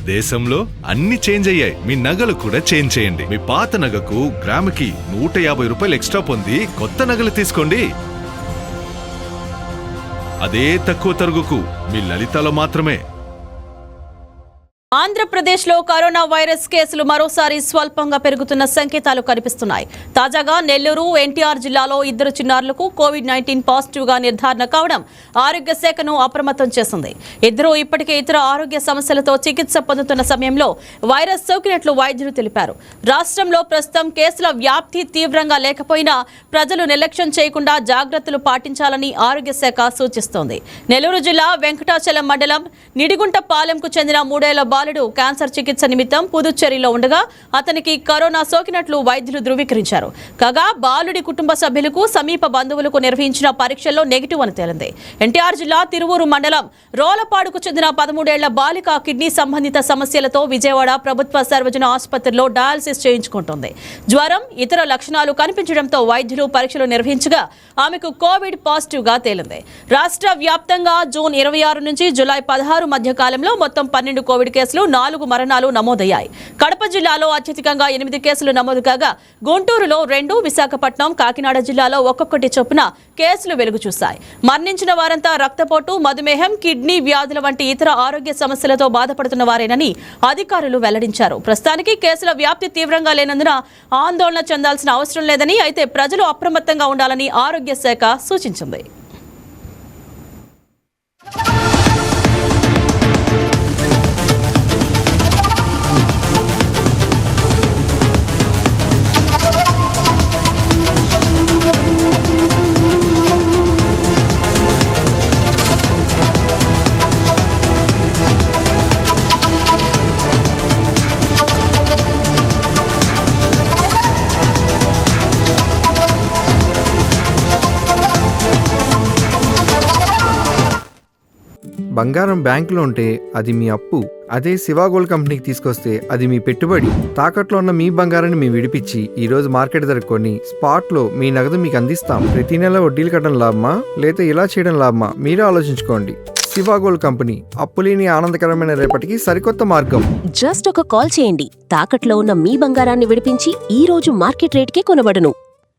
దేశంలో అన్ని చేంజ్ అయ్యాయి, మీ నగలు కూడా చేంజ్ చేయండి. మీ పాత నగకు గ్రాముకి 150 రూపాయలు ఎక్స్ట్రా పొంది కొత్త నగలు తీసుకోండి. అదే తక్కువ తరుగుకు మీ లలితలో మాత్రమే. ఆంధ్రప్రదేశ్లో కరోనా వైరస్ కేసులు మరోసారి స్వల్పంగా పెరుగుతున్న సంకేతాలు కనిపిస్తున్నాయి. తాజాగా నెల్లూరు, ఎన్టీఆర్ జిల్లాలో 2 చిన్నారులకు కోవిడ్-19 పాజిటివ్గా నిర్ధారణ కావడం ఆరోగ్య శాఖను అప్రమత్తం చేసింది. ఇద్దరూ ఇప్పటికే ఇతర ఆరోగ్య సమస్యలతో చికిత్స పొందుతున్న సమయంలో వైరస్ సోకినట్లు వైద్యులు తెలిపారు. రాష్ట్రంలో ప్రస్తుతం కేసుల వ్యాప్తి తీవ్రంగా లేకపోయినా ప్రజలు నిర్లక్ష్యం చేయకుండా జాగ్రత్తలు పాటించాలని ఆరోగ్య శాఖ సూచిస్తోంది. నెల్లూరు జిల్లా వెంకటాచలం మండలం నిడిగుంటపాలెంకు చెందిన 3 ఏళ్ల బాలుడు క్యాన్సర్ చికిత్స నిమిత్తం పుదుచ్చేరిలో ఉండగా అతనికి కరోనా సోకినట్లు వైద్యులు ధృవీకరించారు. కాగా బాలుడి కుటుంబ సభ్యులకు, సమీప బంధువులకు నిర్వహించిన పరీక్షల్లో నెగిటివ్ అని తేలింది. ఎన్టీఆర్ జిల్లా తిరువూరు మండలం రోలపాడుకు చెందిన 13 ఏళ్ల బాలిక కిడ్నీ సంబంధిత సమస్యలతో విజయవాడ ప్రభుత్వ సర్వజన ఆసుపత్రిలో డయాలసిస్ చేయించుకుంటోంది. జ్వరం, ఇతర లక్షణాలు కనిపించడంతో వైద్యులు పరీక్షలు నిర్వహించగా ఆమెకు కోవిడ్ పాజిటివ్ గా తేలింది. రాష్ట్ర వ్యాప్తంగా జూన్ 26 నుంచి జూలై 16 మధ్య కాలంలో మొత్తం 12 కోవిడ్ కేసులు, 4 మరణాలు నమోదయ్యాయి. కడప జిల్లాలో అత్యధికంగా 8 కేసులు నమోదు కాగా గుంటూరులో 2, విశాఖపట్నం, కాకినాడ జిల్లాలో ఒక్కొక్కటి చొప్పున కేసులు వెలుగు చూశాయి. మరణించిన వారంతా రక్తపోటు, మధుమేహం, కిడ్నీ వ్యాధుల వంటి ఇతర ఆరోగ్య సమస్యలతో బాధపడుతున్న వారేనని అధికారులు వెల్లడించారు. ప్రస్తుతానికి కేసుల వ్యాప్తి తీవ్రంగా లేనందున ఆందోళన చెందాల్సిన అవసరం లేదని, అయితే ప్రజలు అప్రమత్తంగా ఉండాలని ఆరోగ్య శాఖ సూచించింది. బంగారం బ్యాంకులో ఉంటే అది మీ అప్పు, అదే శివ గోల్డ్ కంపెనీకి తీసుకొస్తే అది మీ పెట్టుబడి. తాకట్లో ఉన్న మీ బంగారాన్ని మేము విడిపించి ఈ రోజు మార్కెట్ ధర కొని స్పాట్లో మీ నగదు మీకు అందిస్తాం. ప్రతి నెల వడ్డీలు కట్టడం లాభమా లేదా ఇలా చేయడం లాభమా మీరే ఆలోచించుకోండి. శివ గోల్డ్ కంపెనీ, అప్పులేని ఆనందకరమైన రేపటికి సరికొత్త మార్గం. జస్ట్ ఒక కాల్ చేయండి. తాకట్లో ఉన్న మీ బంగారాన్ని విడిపించి ఈ రోజు మార్కెట్ రేట్కే కొనబడును.